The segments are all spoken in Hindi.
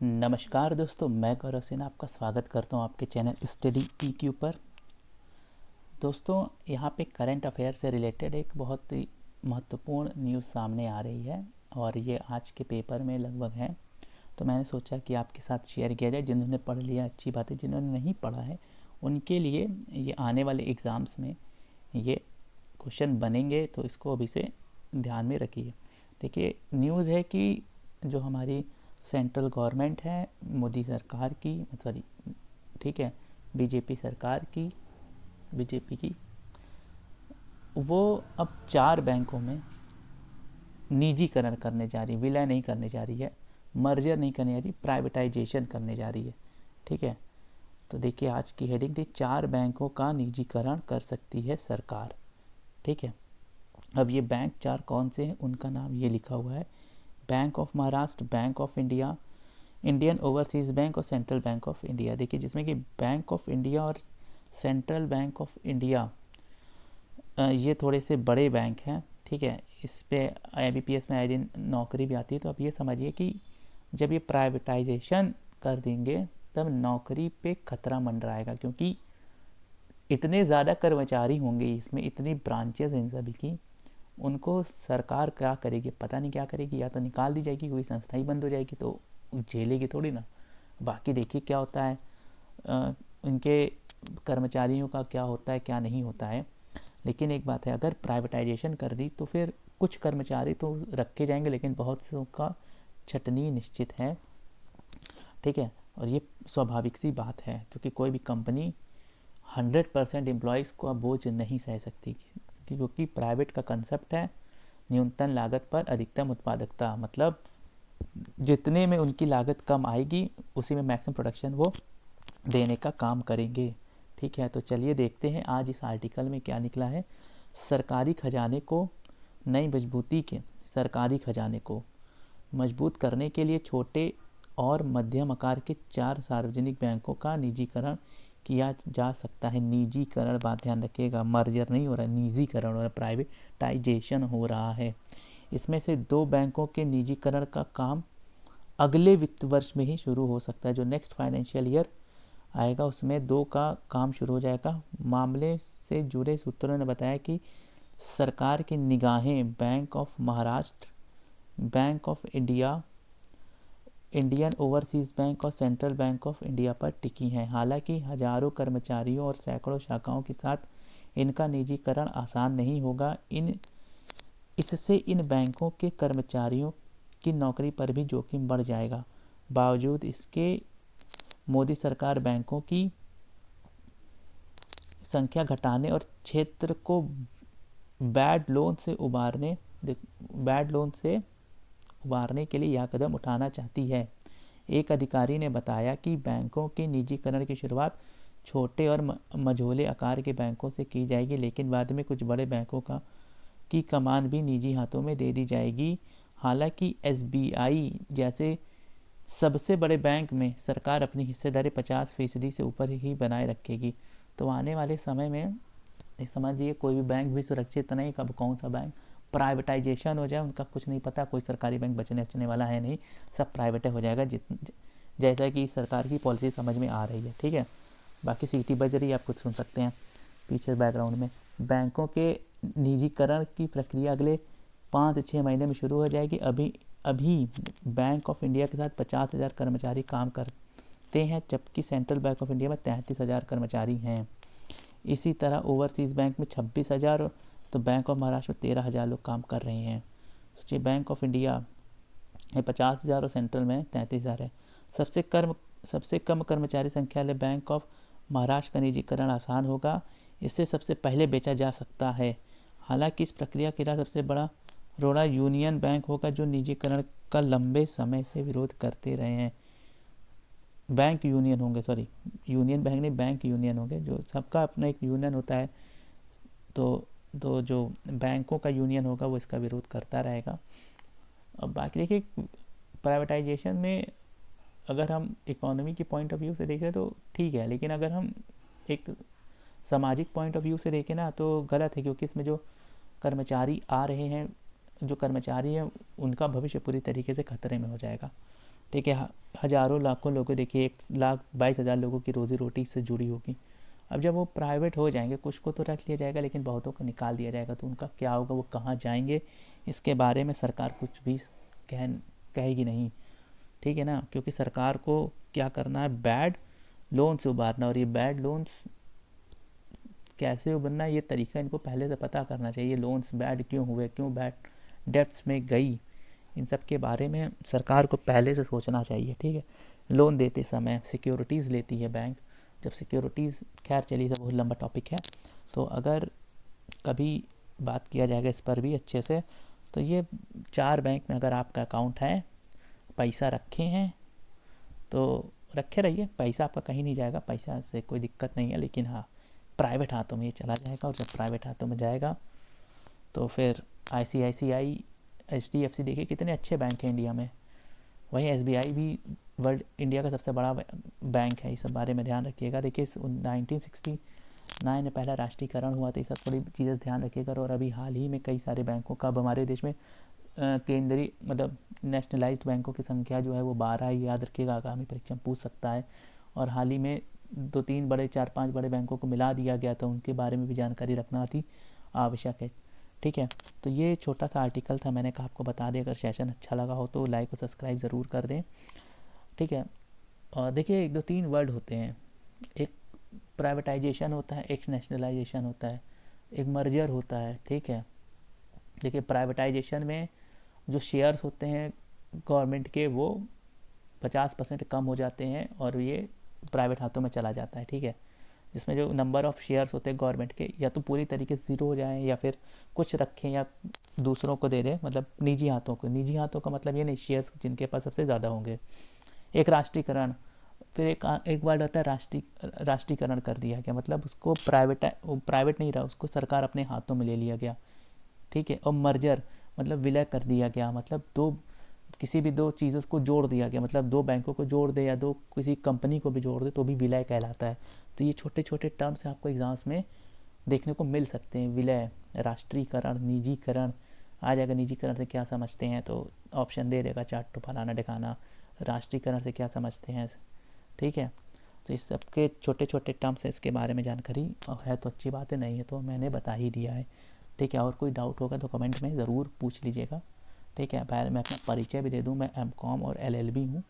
नमस्कार दोस्तों, मैं गौरव सिन्हा आपका स्वागत करता हूं आपके चैनल स्टडी EQ पर। दोस्तों, यहां पे करंट अफेयर से रिलेटेड एक बहुत ही महत्वपूर्ण न्यूज़ सामने आ रही है और ये आज के पेपर में लगभग है। तो मैंने सोचा कि आपके साथ शेयर किया जाए। जिन्होंने पढ़ लिया अच्छी बात है, जिन्होंने नहीं पढ़ा है उनके लिए ये आने वाले एग्ज़ाम्स में ये क्वेश्चन बनेंगे, तो इसको अभी से ध्यान में रखिए। देखिए, न्यूज़ है कि जो हमारी सेंट्रल गवर्नमेंट है, मोदी सरकार की, सॉरी ठीक है, बीजेपी सरकार की, बीजेपी की, वो अब 4 बैंकों में निजीकरण करने जा रही है। विलय नहीं करने जा रही है, मर्जर नहीं करने जा रही, प्राइवेटाइजेशन करने जा रही है। ठीक है, तो देखिए आज की हेडिंग थी 4 बैंकों का निजीकरण कर सकती है सरकार। ठीक है, अब ये बैंक 4 कौन से हैं उनका नाम ये लिखा हुआ है। Bank of Maharashtra, bank of India, Indian overseas bank और सेंट्रल बैंक ऑफ इंडिया। देखिए, जिसमें कि बैंक ऑफ इंडिया और सेंट्रल बैंक ऑफ इंडिया ये थोड़े से बड़े बैंक हैं। ठीक है, इस पे IBPS में आए दिन नौकरी भी आती है। तो अब ये समझिए कि जब ये प्राइवेटाइजेशन कर देंगे तब नौकरी पे खतरा मंडराएगा, क्योंकि इतने ज़्यादा कर्मचारी होंगे इसमें, इतनी ब्रांचेस हैं सभी की, उनको सरकार क्या करेगी पता नहीं क्या करेगी। या तो निकाल दी जाएगी, कोई संस्था ही बंद हो जाएगी, तो झेलेगी थोड़ी ना। बाकी देखिए क्या होता है, उनके कर्मचारियों का क्या होता है क्या नहीं होता है। लेकिन एक बात है, अगर प्राइवेटाइजेशन कर दी तो फिर कुछ कर्मचारी तो रखे जाएंगे, लेकिन बहुत से का छटनी निश्चित है। ठीक है, और ये स्वाभाविक सी बात है, क्योंकि कोई भी कंपनी 100% एम्प्लॉयज़ को बोझ नहीं सह सकती, क्योंकि प्राइवेट का कंसेप्ट है न्यूनतम लागत पर अधिकतम उत्पादकता। मतलब जितने में उनकी लागत कम आएगी उसी में मैक्सिमम प्रोडक्शन वो देने का काम करेंगे। ठीक है, तो चलिए देखते हैं आज इस आर्टिकल में क्या निकला है। सरकारी खजाने को नई मजबूती के सरकारी खजाने को मजबूत करने के लिए छोटे और मध्यम आकार के 4 सार्वजनिक बैंकों का निजीकरण किया जा सकता है। निजीकरण, बात ध्यान रखिएगा, मर्जर नहीं हो रहा है, निजीकरण हो रहा है, प्राइवेटाइजेशन हो रहा है। इसमें से 2 बैंकों के निजीकरण का काम अगले वित्त वर्ष में ही शुरू हो सकता है। जो नेक्स्ट फाइनेंशियल ईयर आएगा उसमें 2 का काम शुरू हो जाएगा। मामले से जुड़े सूत्रों ने बताया कि सरकार की निगाहें bank of Maharashtra, bank of India, Indian overseas bank और सेंट्रल बैंक ऑफ इंडिया पर टिकी हैं। हालांकि हजारों कर्मचारियों और सैकड़ों शाखाओं के साथ इनका निजीकरण आसान नहीं होगा। इससे इन बैंकों के कर्मचारियों की नौकरी पर भी जोखिम बढ़ जाएगा। बावजूद इसके मोदी सरकार बैंकों की संख्या घटाने और क्षेत्र को बैड लोन से उबारने के लिए यह कदम उठाना चाहती है। एक अधिकारी ने बताया कि बैंकों के निजीकरण की शुरुआत छोटे और मझोले आकार के बैंकों से की जाएगी, लेकिन बाद में कुछ बड़े बैंकों की कमान भी निजी हाथों में दे दी जाएगी। हालांकि SBI जैसे सबसे बड़े बैंक में सरकार अपनी हिस्सेदारी 50% से ऊपर ही बनाए रखेगी। तो आने वाले समय में समझिए कोई भी बैंक भी सुरक्षित नहीं, कब कौन सा बैंक प्राइवेटाइजेशन हो जाए उनका कुछ नहीं पता। कोई सरकारी बैंक बचने वाला है नहीं, सब प्राइवेट हो जाएगा, जैसा कि सरकार की पॉलिसी समझ में आ रही है। ठीक है, बाकी सीटी बज रही है, आप कुछ सुन सकते हैं पीछे बैकग्राउंड में। बैंकों के निजीकरण की प्रक्रिया अगले 5 से 6 महीने में शुरू हो जाएगी। अभी बैंक ऑफ इंडिया के साथ 50,000 कर्मचारी काम करते हैं, जबकि सेंट्रल बैंक ऑफ इंडिया में 33,000 कर्मचारी हैं। इसी तरह ओवरसीज़ बैंक में 26,000, तो बैंक ऑफ महाराष्ट्र में 13,000 लोग काम कर रहे हैं। सोचिए, बैंक ऑफ इंडिया में 50,000 और सेंट्रल में 33,000 है। सबसे कम कर्मचारी संख्या वाले बैंक ऑफ महाराष्ट्र का निजीकरण आसान होगा, इससे सबसे पहले बेचा जा सकता है। हालांकि इस प्रक्रिया के लिए सबसे बड़ा रोड़ा यूनियन बैंक होगा, जो निजीकरण का लंबे समय से विरोध करते रहे हैं। बैंक यूनियन होंगे, सॉरी यूनियन बैंक नहीं, बैंक यूनियन होंगे, जो सबका अपना एक यूनियन होता है। तो जो बैंकों का यूनियन होगा वो इसका विरोध करता रहेगा। अब बाकी देखिए, प्राइवेटाइजेशन में अगर हम इकोनॉमी की पॉइंट ऑफ व्यू से देखें तो ठीक है, लेकिन अगर हम एक सामाजिक पॉइंट ऑफ व्यू से देखें ना तो गलत है, क्योंकि इसमें जो कर्मचारी आ रहे हैं, जो कर्मचारी हैं, उनका भविष्य पूरी तरीके से खतरे में हो जाएगा। ठीक है, हज़ारों लाखों लोगों, देखिए 1,22,000 लोगों की रोज़ी रोटी इससे जुड़ी होगी। अब जब वो प्राइवेट हो जाएंगे, कुछ को तो रख लिया जाएगा लेकिन बहुतों को निकाल दिया जाएगा, तो उनका क्या होगा, वो कहाँ जाएंगे, इसके बारे में सरकार कुछ भी कह कहेगी नहीं। ठीक है ना, क्योंकि सरकार को क्या करना है, बैड लोन से उबारना, और ये बैड लोन्स कैसे उबरना है, ये तरीका इनको पहले से पता करना चाहिए। लोन्स बैड क्यों हुए, क्यों बैड डेब्ट्स में गई, इन सब के बारे में सरकार को पहले से सोचना चाहिए। ठीक है, लोन देते समय सिक्योरिटीज़ लेती है बैंक, जब सिक्योरिटीज़, खैर चलिए सब बहुत लंबा टॉपिक है, तो अगर कभी बात किया जाएगा इस पर भी अच्छे से, तो ये 4 बैंक में अगर आपका अकाउंट है, पैसा रखे हैं, तो रखे रहिए, पैसा आपका कहीं नहीं जाएगा, पैसा से कोई दिक्कत नहीं है, लेकिन हाँ प्राइवेट हाथों में ये चला जाएगा, और जब प्राइवेट हाथों में जाएगा तो फिर ICICI, HDFC, देखिए कितने अच्छे बैंक हैं इंडिया में, वहीं SBI भी वर्ल्ड इंडिया का सबसे बड़ा बैंक है। इस सब बारे में ध्यान रखिएगा। देखिए 1969 में पहला राष्ट्रीयकरण हुआ था, ये सब थोड़ी चीज़ें ध्यान रखिएगा। और अभी हाल ही में कई सारे बैंकों का, अब हमारे देश में केंद्रीय मतलब नेशनलाइज्ड बैंकों की संख्या जो है वो 12 है, याद रखिएगा, आगामी परीक्षा में पूछ सकता है। और हाल ही में 2-3 बड़े 4-5 बड़े बैंकों को मिला दिया गया, तो उनके बारे में भी जानकारी रखना अति आवश्यक है। ठीक है, तो ये छोटा सा आर्टिकल था, मैंने कहा आपको बता दें। अगर सेशन अच्छा लगा हो तो लाइक और सब्सक्राइब ज़रूर कर दें। ठीक है, और देखिए 1-2-3 वर्ड होते हैं, एक प्राइवेटाइजेशन होता है, एक नेशनलाइजेशन होता है, एक मर्जर होता है। ठीक है, देखिए प्राइवेटाइजेशन में जो शेयर्स होते हैं गवर्नमेंट के, वो 50% कम हो जाते हैं और ये प्राइवेट हाथों में चला जाता है। ठीक है, जिसमें जो नंबर ऑफ़ शेयर्स होते हैं गवर्नमेंट के, या तो पूरी तरीके से ज़ीरो हो जाएं, या फिर कुछ रखें, या दूसरों को दे दें, मतलब निजी हाथों को। निजी हाथों का मतलब ये नहीं, शेयर्स जिनके पास सबसे ज़्यादा होंगे। एक राष्ट्रीयकरण, फिर एक वर्ड आता है राष्ट्रीयकरण कर दिया गया, मतलब उसको प्राइवेट नहीं रहा, उसको सरकार अपने हाथों में ले लिया गया। ठीक है, और मर्जर मतलब विलय कर दिया गया, मतलब किसी भी 2 चीज़ों को जोड़ दिया गया, मतलब 2 बैंकों को जोड़ दे, या किसी कंपनी को भी जोड़ दे, तो भी विलय कहलाता है। तो ये छोटे छोटे टर्म्स आपको एग्जाम्स में देखने को मिल सकते हैं। विलय, राष्ट्रीयकरण, निजीकरण। आ जाएगा निजीकरण से क्या समझते हैं, तो ऑप्शन दे देगा, चार्ट फलाना ढिकाना। राष्ट्रीयकरण से क्या समझते हैं। ठीक है, तो इस सब के छोटे छोटे टर्म्स है, इसके बारे में जानकारी है तो अच्छी बात है, नहीं है तो मैंने बता ही दिया है। ठीक है, और कोई डाउट होगा तो कमेंट में ज़रूर पूछ लीजिएगा। ठीक है, मैं अपना परिचय भी दे दूं, मैं MCOM और LLB हूँ।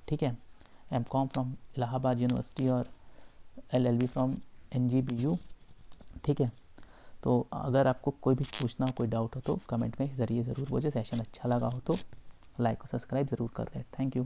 ठीक है, MCOM फ्रॉम इलाहाबाद यूनिवर्सिटी और LLB फ्रॉम NGBU। ठीक है, तो अगर आपको कोई भी पूछना हो, कोई डाउट हो, तो कमेंट में ज़रिए ज़रूर पूछे। सेशन अच्छा लगा हो तो लाइक और सब्सक्राइब ज़रूर कर दें। Thank you.